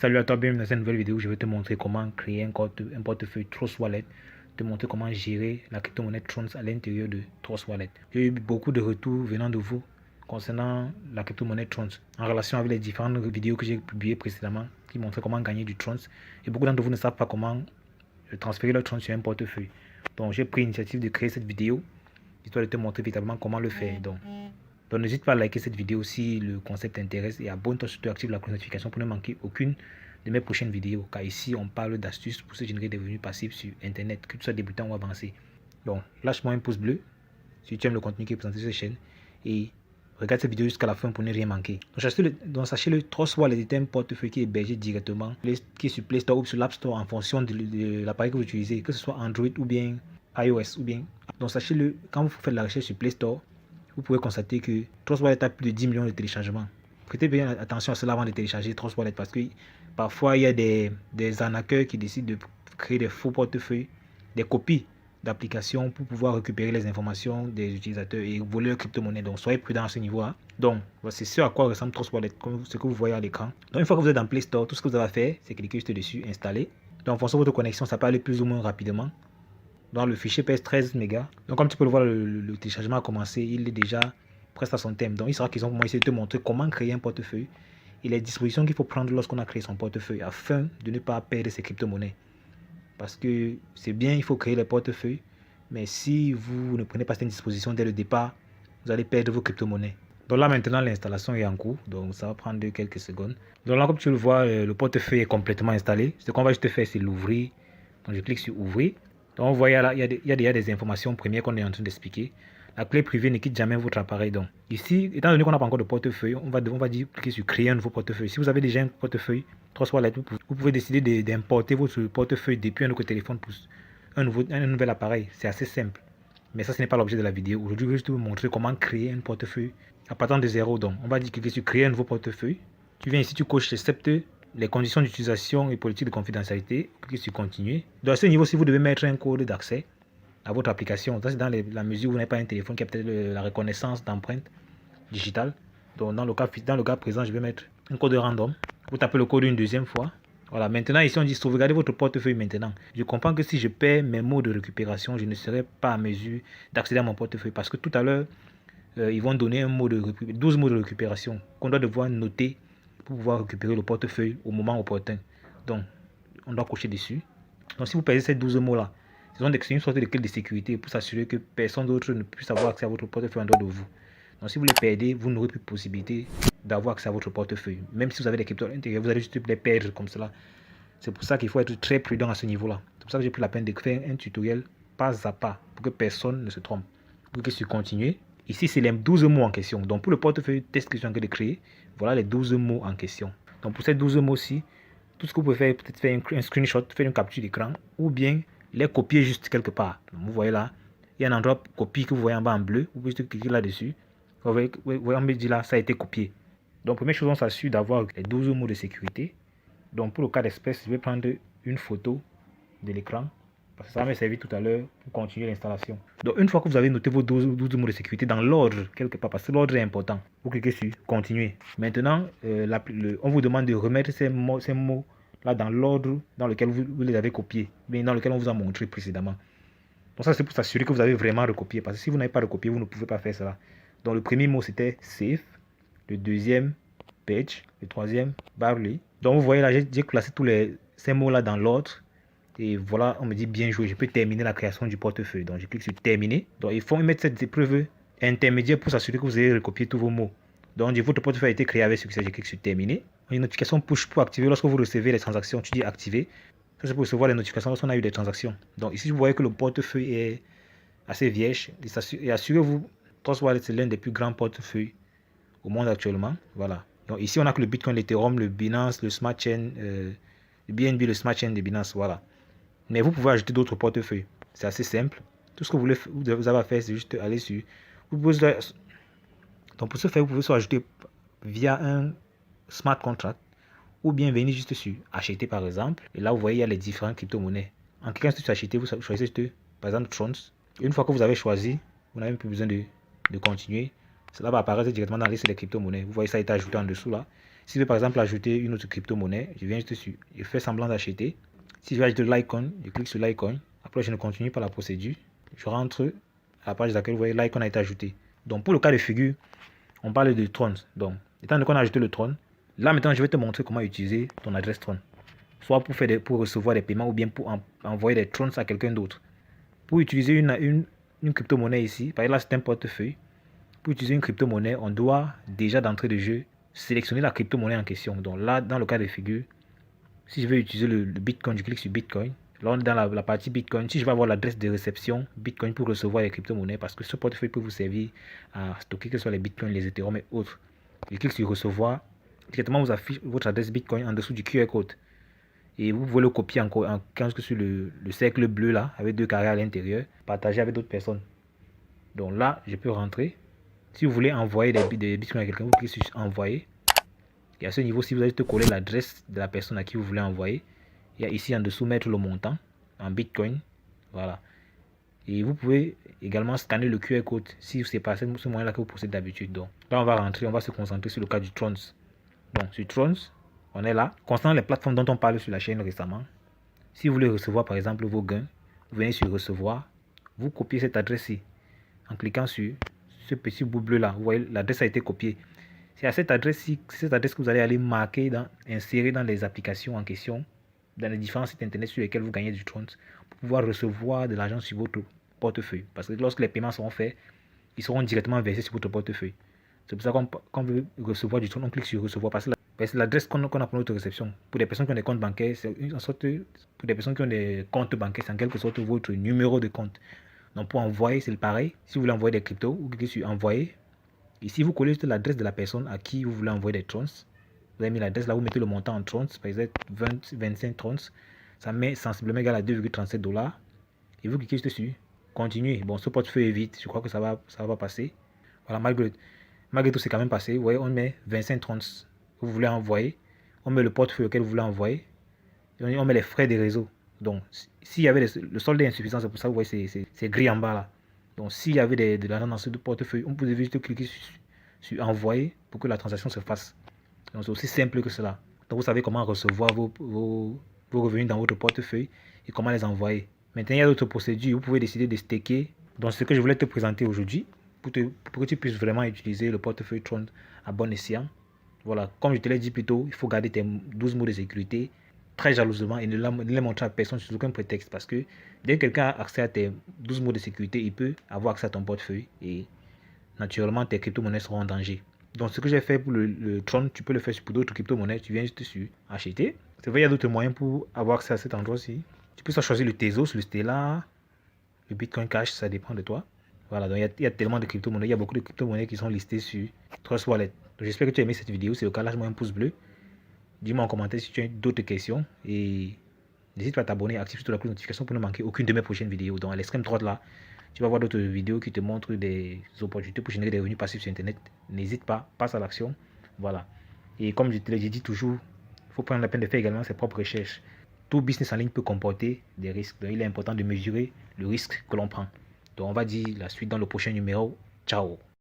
Salut à toi, bienvenue dans cette nouvelle vidéo. Je vais te montrer comment créer un portefeuille Trust Wallet, te montrer comment gérer la crypto-monnaie Tron à l'intérieur de Trust Wallet. J'ai eu beaucoup de retours venant de vous concernant la crypto-monnaie Tron en relation avec les différentes vidéos que j'ai publiées précédemment qui montraient comment gagner du Tron. Et beaucoup d'entre vous ne savent pas comment transférer leur Tron sur un portefeuille. Donc j'ai pris l'initiative de créer cette vidéo histoire de te montrer véritablement comment le faire. Donc n'hésite pas à liker cette vidéo si le concept t'intéresse et abonne-toi surtout, active la notification pour ne manquer aucune de mes prochaines vidéos. Car ici, on parle d'astuces pour se générer des revenus passifs sur Internet, que tu sois débutant ou avancé. Donc, lâche-moi un pouce bleu si tu aimes le contenu qui est présenté sur cette chaîne et regarde cette vidéo jusqu'à la fin pour ne rien manquer. Donc, sachez-le, Trust Wallet est un portefeuille qui est hébergé directement, qui est sur Play Store ou sur l'App Store en fonction de l'appareil que vous utilisez, que ce soit Android ou bien iOS ou bien. Donc, sachez-le, quand vous faites la recherche sur Play Store, vous pouvez constater que Trust Wallet a plus de 10 millions de téléchargements. Prêtez bien attention à cela avant de télécharger Trust Wallet parce que parfois il y a des arnaqueurs qui décident de créer des faux portefeuilles, des copies d'applications pour pouvoir récupérer les informations des utilisateurs et voler leur crypto-monnaie. Donc soyez prudents à ce niveau-là. Donc c'est ce à quoi ressemble Trust Wallet, comme ce que vous voyez à l'écran. Donc une fois que vous êtes dans Play Store, tout ce que vous avez à faire, c'est cliquer juste dessus, installer. Donc en fonction de votre connexion, ça peut aller plus ou moins rapidement. Donc le fichier pèse 13 mégas. Donc comme tu peux le voir, le téléchargement a commencé. Il est déjà presque à son thème. Donc il sera question pour moi essayer de te montrer comment créer un portefeuille et les dispositions qu'il faut prendre lorsqu'on a créé son portefeuille afin de ne pas perdre ses crypto-monnaies. Parce que c'est bien, il faut créer les portefeuilles, mais si vous ne prenez pas cette disposition dès le départ, vous allez perdre vos crypto-monnaies. Donc là maintenant l'installation est en cours, donc ça va prendre quelques secondes. Donc là comme tu le vois, le portefeuille est complètement installé. Ce qu'on va juste faire, c'est l'ouvrir. Donc je clique sur ouvrir. Donc, vous voyez là, il y a déjà des informations premières qu'on est en train d'expliquer. La clé privée ne quitte jamais votre appareil. Donc, ici, étant donné qu'on n'a pas encore de portefeuille, on va cliquer sur créer un nouveau portefeuille. Si vous avez déjà un portefeuille, Trust Wallet, vous pouvez décider d'importer votre portefeuille depuis un autre téléphone pour un nouvel appareil. C'est assez simple. Mais ça, ce n'est pas l'objet de la vidéo. Aujourd'hui, je vais juste vous montrer comment créer un portefeuille à partir de zéro. Donc, on va cliquer sur créer un nouveau portefeuille. Tu viens ici, tu coches j'accepte les conditions d'utilisation et politique de confidentialité, cliquez sur continuer. Donc à ce niveau, si vous devez mettre un code d'accès à votre application, ça c'est dans la mesure où vous n'avez pas un téléphone qui a peut-être la reconnaissance d'empreinte digitale. Donc dans le cas présent, je vais mettre un code random. Vous tapez le code une deuxième fois. Voilà, maintenant ici on dit sauvegardez votre portefeuille maintenant. Je comprends que si je perds mes mots de récupération, je ne serai pas à mesure d'accéder à mon portefeuille parce que tout à l'heure, ils vont donner 12 mots de récupération qu'on doit devoir noter pour pouvoir récupérer le portefeuille au moment opportun. Donc, on doit cocher dessus. Donc, si vous perdez ces 12 mots-là, c'est une sorte de clé de sécurité pour s'assurer que personne d'autre ne puisse avoir accès à votre portefeuille en dehors de vous. Donc, si vous les perdez, vous n'aurez plus de possibilité d'avoir accès à votre portefeuille. Même si vous avez des cryptos à l'intérieur, vous allez juste les perdre comme cela. C'est pour ça qu'il faut être très prudent à ce niveau-là. C'est pour ça que j'ai pris la peine de faire un tutoriel pas à pas pour que personne ne se trompe. Vous cliquez sur continuer. Ici, c'est les 12 mots en question. Donc, pour le portefeuille test que je suis en train de créer, voilà les 12 mots en question. Donc, pour ces 12 mots-ci, tout ce que vous pouvez faire, peut-être faire un screenshot, faire une capture d'écran, ou bien les copier juste quelque part. Donc, vous voyez là, il y a un endroit copie que vous voyez en bas en bleu. Vous pouvez juste cliquer là-dessus. Vous voyez, on me dit là, ça a été copié. Donc, première chose, on s'assure d'avoir les 12 mots de sécurité. Donc, pour le cas d'espèce, je vais prendre une photo de l'écran. Parce que ça va me servir tout à l'heure pour continuer l'installation. Donc une fois que vous avez noté vos 12 mots de sécurité dans l'ordre, quelque part, parce que l'ordre est important, vous cliquez sur continuer. Maintenant, on vous demande de remettre ces mots là dans l'ordre dans lequel vous les avez copiés, mais dans lequel on vous a montré précédemment. Donc ça c'est pour s'assurer que vous avez vraiment recopié, parce que si vous n'avez pas recopié, vous ne pouvez pas faire cela. Donc le premier mot c'était safe, le deuxième page, le troisième barley. Donc vous voyez là, j'ai classé tous ces mots là dans l'ordre. Et voilà, on me dit bien joué, je peux terminer la création du portefeuille. Donc je clique sur terminer. Donc il faut mettre cette épreuve intermédiaire pour s'assurer que vous avez recopié tous vos mots. Donc votre portefeuille a été créé avec succès, je clique sur terminer. Une notification push pour activer lorsque vous recevez les transactions, tu dis activer. Ça c'est pour recevoir les notifications lorsqu'on a eu des transactions. Donc ici vous voyez que le portefeuille est assez vierge. Et assurez-vous, Trust Wallet c'est l'un des plus grands portefeuilles au monde actuellement. Voilà. Donc ici on a que le Bitcoin, l'Ethereum, le Binance, le Smart Chain, le BNB, le Smart Chain de Binance. Voilà. Mais vous pouvez ajouter d'autres portefeuilles. C'est assez simple. Tout ce que vous avez à faire, c'est juste aller sur. Donc pour ce faire, vous pouvez soit ajouter via un smart contract ou bien venir juste sur acheter par exemple. Et là, vous voyez, il y a les différentes crypto-monnaies. En cliquant sur acheter, vous choisissez juste, par exemple Trons. Une fois que vous avez choisi, vous n'avez plus besoin de continuer. Cela va apparaître directement dans la liste des crypto-monnaies. Vous voyez, ça a été ajouté en dessous là. Si je veux par exemple ajouter une autre crypto-monnaie, je viens juste dessus, je fais semblant d'acheter. Si je veux ajouter Litecoin, je clique sur Litecoin. Après, je ne continue pas la procédure. Je rentre à la page dans laquelle vous voyez Litecoin a été ajouté. Donc, pour le cas de figure, on parle de Tron. Donc, étant donné qu'on a ajouté le Tron, là maintenant, je vais te montrer comment utiliser ton adresse Tron. Soit pour recevoir des paiements ou bien pour envoyer des Trons à quelqu'un d'autre. Pour utiliser une crypto-monnaie ici, par exemple là c'est un portefeuille. Pour utiliser une crypto-monnaie, on doit déjà d'entrée de jeu sélectionner la crypto-monnaie en question. Donc là, dans le cas de figure, si je veux utiliser le Bitcoin, je clique sur Bitcoin. Là, on est dans la partie Bitcoin. Si je veux avoir l'adresse de réception Bitcoin pour recevoir les crypto-monnaies, parce que ce portefeuille peut vous servir à stocker que ce soit les Bitcoins, les Ethereum et autres. Je clique sur recevoir. Directement, vous affiche votre adresse Bitcoin en dessous du QR code. Et vous pouvez le copier en cliquant sur le cercle bleu là, avec 2 carrés à l'intérieur, partager avec d'autres personnes. Donc là, je peux rentrer. Si vous voulez envoyer des bitcoins à quelqu'un, vous cliquez sur envoyer. Et à ce niveau, si vous allez te coller l'adresse de la personne à qui vous voulez envoyer, il y a ici en dessous mettre le montant en bitcoin. Voilà. Et vous pouvez également scanner le QR code si c'est pas ce moyen là que vous procédez d'habitude. Donc là, on va rentrer, on va se concentrer sur le cas du Trons. Donc sur Trons, on est là. Concernant les plateformes dont on parle sur la chaîne récemment, si vous voulez recevoir par exemple vos gains, vous venez sur recevoir, vous copiez cette adresse-ci en cliquant sur ce petit bout bleu là. Vous voyez, l'adresse a été copiée. C'est à cette adresse-ci, cette adresse que vous allez aller marquer, insérer dans les applications en question, dans les différents sites internet sur lesquels vous gagnez du Trons, pour pouvoir recevoir de l'argent sur votre portefeuille. Parce que lorsque les paiements seront faits, ils seront directement versés sur votre portefeuille. C'est pour ça qu'on veut recevoir du Tron, on clique sur recevoir. Parce que l'adresse qu'on a pour notre réception, pour des personnes qui ont des comptes bancaires, c'est une sorte, pour des personnes qui ont des comptes bancaires, c'est en quelque sorte votre numéro de compte. Donc pour envoyer, c'est le pareil. Si vous voulez envoyer des cryptos, vous cliquez sur envoyer. Ici, vous collez l'adresse de la personne à qui vous voulez envoyer des Trons. Vous avez mis l'adresse là, vous mettez le montant en Trons, par exemple 25 Trons. Ça met sensiblement égal à 2,37 $. Et vous cliquez dessus. Continuez. Bon, ce portefeuille est vide. Je crois que ça va pas passer. Voilà, malgré tout, c'est quand même passé. Vous voyez, on met 25 Trons que vous voulez envoyer. On met le portefeuille auquel vous voulez envoyer. Et on met les frais des réseaux. Donc, s'il y avait le solde est insuffisant, c'est pour ça que vous voyez, c'est gris en bas là. Donc, s'il y avait de l'argent dans ce portefeuille, on pouvait juste cliquer sur envoyer pour que la transaction se fasse. Donc, c'est aussi simple que cela. Donc, vous savez comment recevoir vos revenus dans votre portefeuille et comment les envoyer. Maintenant, il y a d'autres procédures. Vous pouvez décider de staker. Donc, ce que je voulais te présenter aujourd'hui, pour que tu puisses vraiment utiliser le portefeuille Tron à bon escient. Voilà, comme je te l'ai dit plus tôt, il faut garder tes 12 mots de sécurité très jalousement et ne les montrer à personne sous aucun prétexte. Parce que dès que quelqu'un a accès à tes 12 mots de sécurité, il peut avoir accès à ton portefeuille et naturellement tes crypto-monnaies seront en danger. Donc, ce que j'ai fait pour le Tron, tu peux le faire pour d'autres crypto-monnaies. Tu viens juste sur acheter. C'est vrai, il y a d'autres moyens pour avoir accès à cet endroit-ci. Tu peux soit choisir le Tezos, le Stellar, le Bitcoin Cash, ça dépend de toi. Voilà, donc il y a tellement de crypto-monnaies. Il y a beaucoup de crypto-monnaies qui sont listées sur Trust Wallet. J'espère que tu as aimé cette vidéo. Si c'est le cas, lâche-moi un pouce bleu. Dis-moi en commentaire si tu as d'autres questions. Et n'hésite pas à t'abonner, active sur la cloche de notification pour ne manquer aucune de mes prochaines vidéos. Donc à l'extrême droite là, tu vas voir d'autres vidéos qui te montrent des opportunités pour générer des revenus passifs sur Internet. N'hésite pas, passe à l'action. Voilà. Et comme je te l'ai dit toujours, il faut prendre la peine de faire également ses propres recherches. Tout business en ligne peut comporter des risques. Donc il est important de mesurer le risque que l'on prend. Donc on va dire la suite dans le prochain numéro. Ciao.